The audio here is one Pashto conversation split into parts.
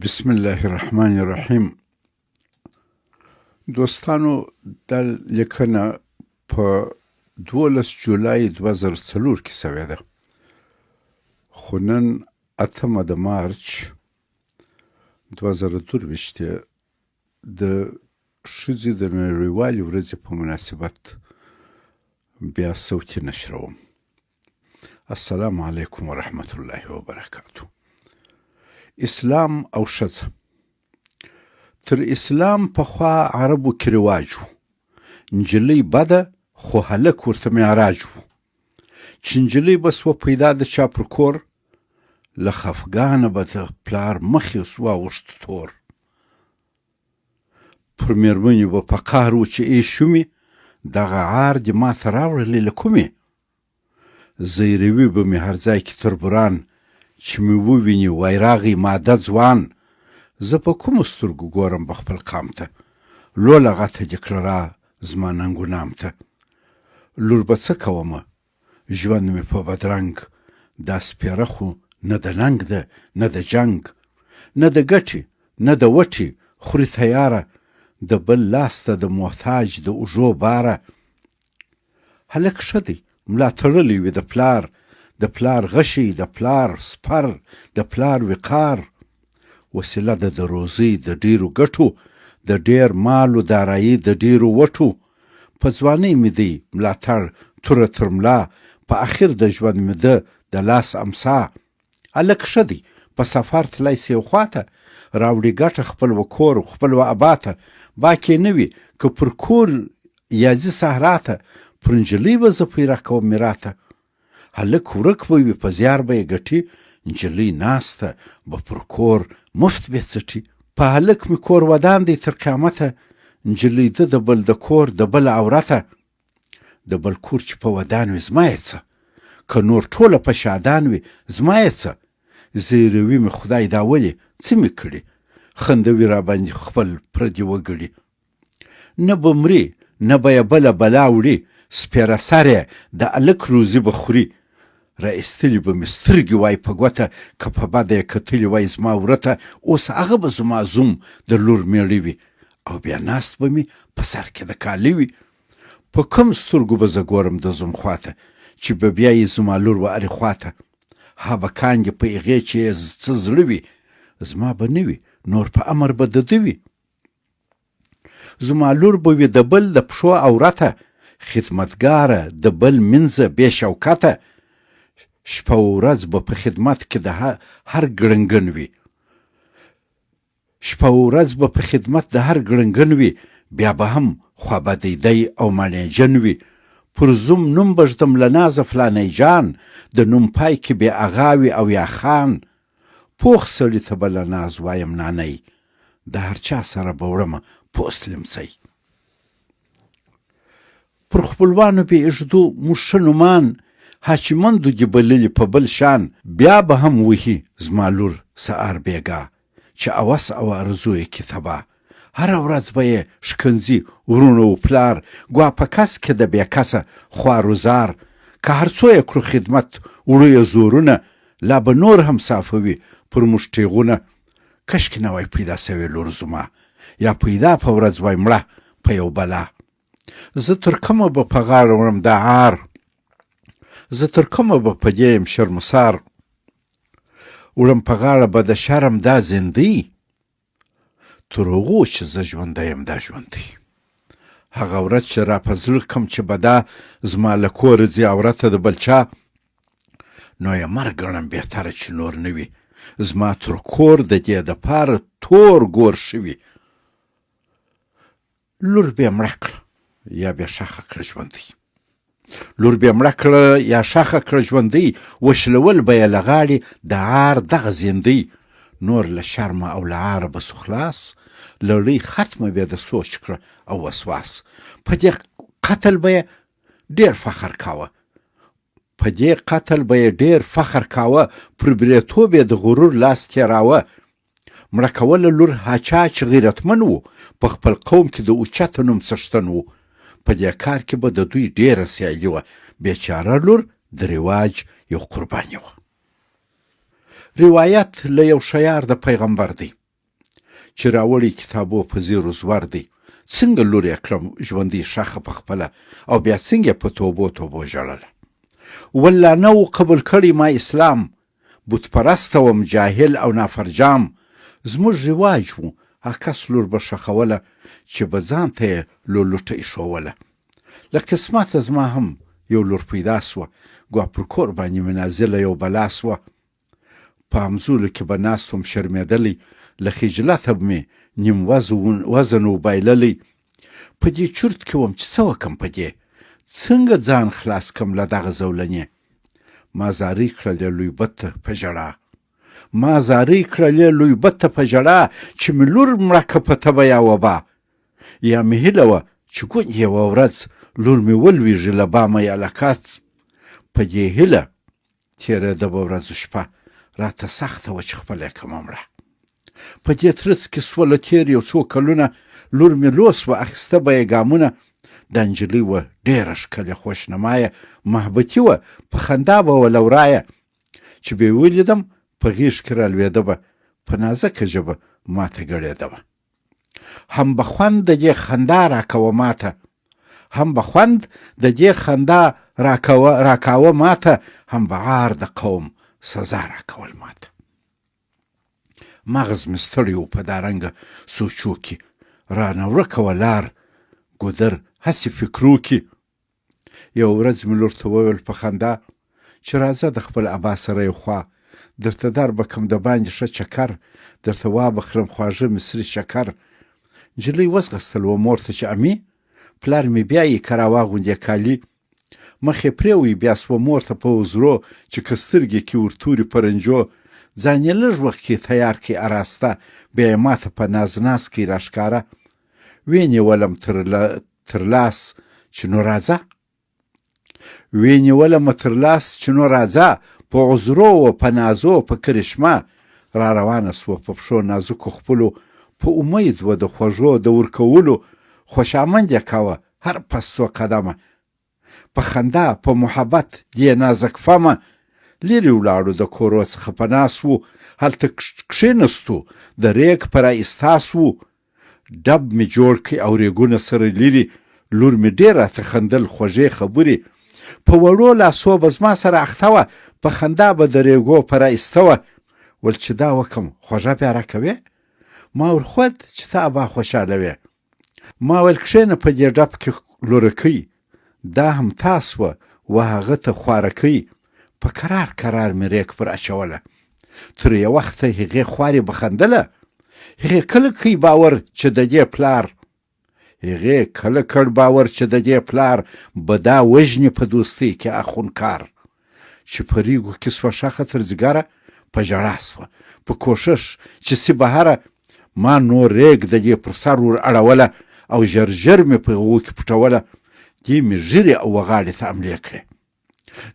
بسم الله الرحمن الرحیم. دوستانو، دا لیکنه په 12 جولای 2004 کې سوې ده، خو نن 8 مارچ 2022 د ښځې د نړیوالې ورځې په مناسبت بیا صوتي نشروم. السلام علیکم ورحمت الله وبرکاته. اسلام او ښځه. تر اسلام پخوا عربو کې رواج و، نجلۍ بده خو هلک ورته معراج و، چې نجلۍ به سوه پیدا د چا پر کور، له خفګانه به د پلار مخ یې واوښت تور. پر مېرمنې به په قهر و چې ای شومې، دغه عار دې ماته راوړلې له کومې. زیروي به مې هر ځای کې تربوران، چې مې وویني وای راغی ماده ځوان. زه په کومو سترګو ګورم به خپل قام ته، لوله غته دې کړه را زما ننګونام ته. لور به څه کومه، ژوند مې په بدرنګ، دا سپېره خو نه د ننګ ده نه د جنګ، نه د ګټې نه د وټې خوري تیاره، د بل لاس ته د محتاج د اوږو باره. هلک ښه دی ملا تړلی وي د پلار غشی، د پلار سپر، د پلار وقار. وسیله ده د روزۍ د ډیرو ګټو، د ډیر مال و دارایي د ډیرو وټو. په ځوانۍ مې دی ملاتړ توره تر ملا، په اخر د ژوند مې ده د لاس امسا. هلک ښه دی په سفر تللی سي خواته، راوړي ګټه خپل و کور خپل و اباته. باکې نه وي که پر کور یا ځي صحرا ته، پر نجلۍ به زه پیره کوم میراته. هلک ورک به وي په زیار به یې ګټي، نجلۍ ناسته به پر کور مفت به څټي. په هلک مې کور ودان دی تر قیامته، نجلۍ ده د بل د کور د بل عورته. د بل کور چې په ودان وي زما یې څه، که نور ټوله په شادان وي زما یې څه. زیروي مې خدای دا ولې څه مې کړي، خندوي را باندې خپل پردي وګړي. نه به مري نه به یې بله بلا وړي، سپېره سر یې د هلک روزي به خوري. را ایستلي به مې سترګې وای په ګوته، که په بده یې کتلي وای زما ورته. اوس هغه به زما زوم د لور میړه وي، او بیا ناست به مې په سر کې د کالي وي. په کوم سترګو به زه ګورم د زوم خواته، چې به بیا یې زما لور و هرې خواته. ها به کاندې په هغې چې یې څه زړه وي، زما به نه وي نور په امر به د ده وي. زما لور به وي د بل د پښو عورته، خدمتګاره د بل منځه بې شوکته. شپه و ورځ به په خدمت کې د هر ګړنګن وي، شپه و ورځ به په خدمت د هر ګړنګن وي. بیا به هم خوابدیدی او مانیجن وي، پر زوم نوم به ږدم له نازه فلانی جان، د نوم پای کې بې اغا وي او یا خان. پوخ سړي ته به له ناز وایم نانی، د هر چا سره به وړمه پوست لمسی. پر خپلوانو بې اږدو موږ ښه نومان، حاکمندو دې بللي په بل شان. بیا به هم وهي زما لور سهار بېګا، چې اوس او ارزو یې کې تبا. هره ورځ به یې ښکنځي ورونه و پلار، ګوا په کس کې د بې کسه خوار و زار. که هر څو یې کړو خدمت وړو یې زورونه، لا به نور هم صافوي پر موږ تیغونه. کشکې نه وای پیدا سوې لور زما، یا پیدا په ورځ وای مړه په یو بلا. زه تر کومه به په غاړه وړم دا عار، زه تر کومه به په دې یم شرمسار. وړم په غاړه به د شرم دا زندۍ، تر هغو چې زه ژوندی یم دا ژوندۍ. هغه ورځ چې را په زړه کم چې به دا زما له کوره ځي عورته د بل چا، نو یې مرګ ګڼم بهتره چې نور نه وي. زما تر کور د دې دپاره تور ګور شوي. لور بیا مړه کړه یا بیا ښخه کړه ژوندۍ، لور بیا مړه کړه یا ښخه کړه ژوندۍ. وشلول به یې له غاړې د عار دغه زیندۍ. نور له شرمه او له عاره به سو خلاص، لړۍ ختمه بیا د سوچ کړه او وسواس. په دې قتل به یې ډېر فخر کاوه، په دې قتل به یې ډېر فخر کاوه. پر بریتوب یې د غرور لاس تېراوه. مړه کوله لور هاچا چې غیرتمن و، په خپل قوم کې د اوچته نوم څښتن و. په دې کار کې به د دوی ډېره سیالي وه. بیچاره لور د رواج یو قرباني وه. روایت له یو شیار د پیغمبر دی. چې راوړی کتابو په زیرو زور دی. څنګه لور یې کړم ژوندی ښخه په خپله او بیا څنګه په توبو ژړله. والله نه و قبول کړی ما اسلام، بت پرسته وم جاهل او نافرجام. زموږ رواج و هغه کس لور به ښخوله چې به ځان ته یې لولوټه ایښوله. له قسمته زما هم یو لور پیدا سوه، ګوا پر کور باندې مې نازله یو بلا سوه. په همزولو کې به ناست وم شرمېدلی، له خجلته به مې نیم وزن و بایللی. په دې چورت کې وم چې څه وکم په دې، څنګه ځان خلاص کم له دغه زولنې. ما زارۍ کړلې لوی بت ته په ژړا، ما زارۍ کړلې لوی بت ته په ژړا، چې مې لور مړه که په تبه یا وبا. یا مې هیله وه چې ګوند یوه ورځ لور مې ولویږي له بامه یا له کاڅ. په دې هیله تېرېده به ورځ شپه، راته سخته وه چې خپله یې کمه مړه. په دې ترڅ کې سوله تېر یو څو کلونه، لور مې لوس وه اخیسته به یې ګامونه. دا نجلۍ وه ډېره ښکلې خوشنمایه، محبتي وه په خندا به وه لورایه. چې به یې ولیدم په غېږ کې رالوېده به، په نازکه ژبه ماته ګړېده به. هم به خوند د دې خندا راکوه ماته، هم به خوند د دې خندا راکاوه ماته، هم به عار د قوم سزا راکول ماته. مغز مې ستړی و په دارنګه سوچو کې، رانه ورکه وه لار ګودر هسې فکرو کې. یو ورځ مې لور ته وویل په خندا چې راځه د خپل ابا سره یې خوا، درته در بکم د باندې ښه چکر، درته وابخرم خواږه مصري شکر. نجلۍ وځغستل و مور ته چې امي پلار مې بیایي که راواغوندې کالي. مخ یې پرېوی بیا سوه مور ته په وزرو، چې که سترګې کې ورتوري پرنجو. ځان یې لږ وخت کې تیار کړي اراسته، بیا یې ماته په ناز ناز کې راښکاره. وینیولم تر لاس چې نو راځه، وینیولم تر لاس چې نو راځه، په عذرو و په نازو په کرشمه. را روانه سوه په پښو نازکو خپلو، په امید و د خوږو د ورکولو. خوشامند یې کاوه هر پس څو قدمه، په خندا په محبت دې نازک فمه. لرې ولاړو د کورو څخه په ناس وو، هلته کښېنستو د ریګ په رایستا سوو. ډب مې جوړ کړی او ریګونه سره لري، لور مې ډېر راته خندل خوږې خبرې. په وړو لاسو به زما سره اخته وه، په خندا به د ریګو په رایسته وه. ول چې دا وکم خوږه بیا راکوې؟ ما ورخود چې تا ابا خوشحاله وې. ما ویل کښېنه په دې ډب کې لورکۍ، دا هم تا سوه و هغه ته خوارکۍ. په کرار مې ریګ پر اچوله، تر یو وخته هغې خوارې به خندله. هغې کله کوي باور چې د دې پلار، هغې کله کړ باور چې د دې پلار به دا وژني په دوستۍ کې اخونکار. چې په ریګو کې سوه ښخه تر ځګره، په ژړا سوه په کوښښ چې سي بهره. ما نور ریګ د دې پر سر ور اړوله، او ژر مې په هغو کې پټوله. دې مې ژیرې او وغاړې ته حملې کړې،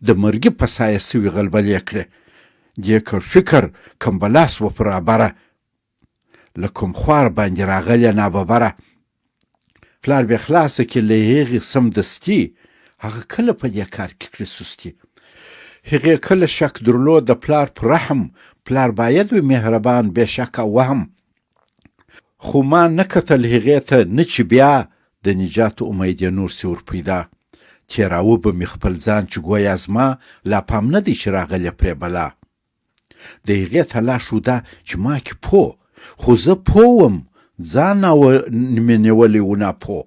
د مرګي په سایه سوي غلبلې کړې. دې کړ فکر کمبلا سوه پر رابره، له کوم خوار باندې راغلې ناببره. پلار بې خلاصه کې له هغې سمدستي، هغه کله په دې کار کې کړې سستي. هغې کله شک درلود د پلار پر رحم، پلار باید وي مهربان بې شکه وهم. خو ما نه کتل هغې ته نه چې بیا د نجات امید یې نور سي ور پیدا. تېراوه به مې خپل ځان چې ګویا زما لا پام نه دی چې راغلی پرې بلا. د هغې تلاش و دا چې ما کې پوه، خو زه پوه وم ځان مې نیولی و ناپو.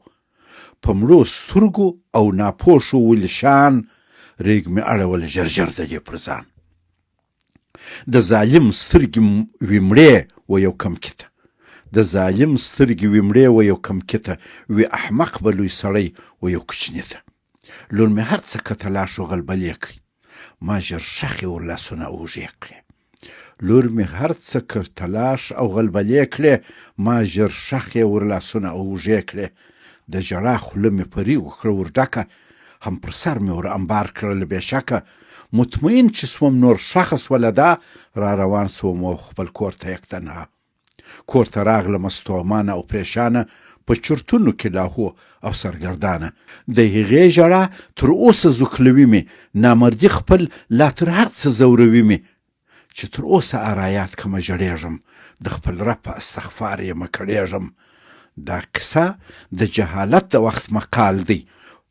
په مړو سترګو او ناپوشو ولې شان، ریګ مې اړول ژر د دې پر ځان. د ظالم سترګې وي مړې و یو کم کته، د ظالم سترګې وي مړې و یو کم کته، وي احمق به لوی سړی و یو کوچني ته. لور مې هر څه که تلاش و غلبلې کړي، ما ژر شخې ور لاسونه اوږې کړې. لور مې هر څه که تلاش او غلبلې کړې، ما ژر شخې ور لاسونه اوږې کړې. د ژړا خوله مې په ریګو کړه ور ډکه، هم پر سر مې ور انبار کړل بې شکه. مطمئن چې سوم نور ښخه سوله دا، را روان سوم او خپل کور ته یک تنها. کور ته راغلمه ستومانه او پریشانه، په چرتونو کې لاهو او سرګردانه. د هغې ژړا تر اوسه زوکلوي مې، نامردي خپل لا تر هر څه زوروي مې. چې تر اوسه آرایات کمه جړېږم د خپل رب په استغفار یې مکړېږم. دا قصه د جهالت د وخت مقال دی،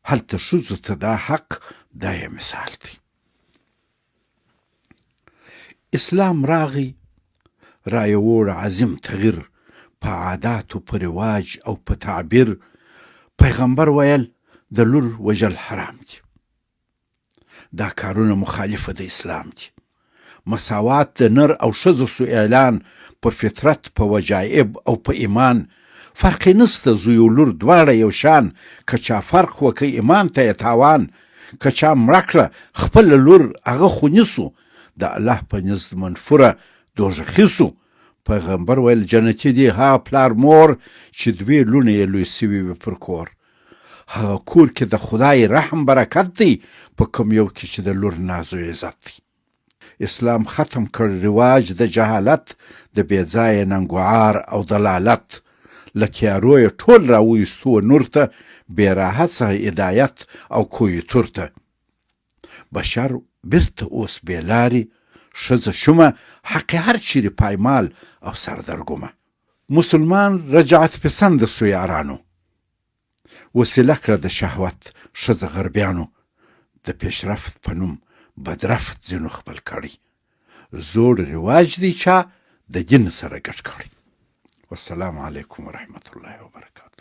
هلته ښځو ته دا حق، دا یې مثال دی. اسلام راغی، را یووړ عظیم تغییر په عاداتو، په رواج او په تعبیر. پیغمبر ویل د لور وژل حرام دي. دا کارونه مخالفه د اسلام دي. مساوات د نر او ښځو سو اعلان، په فطرت، په وجایب او په ایمان. فرق نسته، زوی او لور دواړه یو شان. که چا فرق وکړي ایمان ته یې تاوان. که چا مړه کړه خپله لور هغه خو نیسو، د الله په نزد منفوره دوږخي سو. پیغمبر ویل جنتي دی هغه پلار مور چې دوې لوڼې یې لوی سوي وي پر کور. هغه کور کې د خدای رحم برکت دی، په کوم یو کې چې د لور ناز و عزت دی. اسلام ختم کړ رواج د جهالت، د بې ځایه ننګوعار او دلالت. له تیارو یې ټول راویستو نور ته، بې راحت څخه هدایت او کوی تور ته. بشر بیرته اوس بې لارې، ښځه شومه حق هر چیرې پایمال او سردرګمه. مسلمان رجعت پسند سو یارانو، وسیله کړه د شهوت ښځه غربیانو. د پیشرفت په نوم بدرفت ځینو خپل کړی، زوړ رواج دی چا د دین سره ګډ کړی. والسلام علیکم ورحمة الله وبرکاته.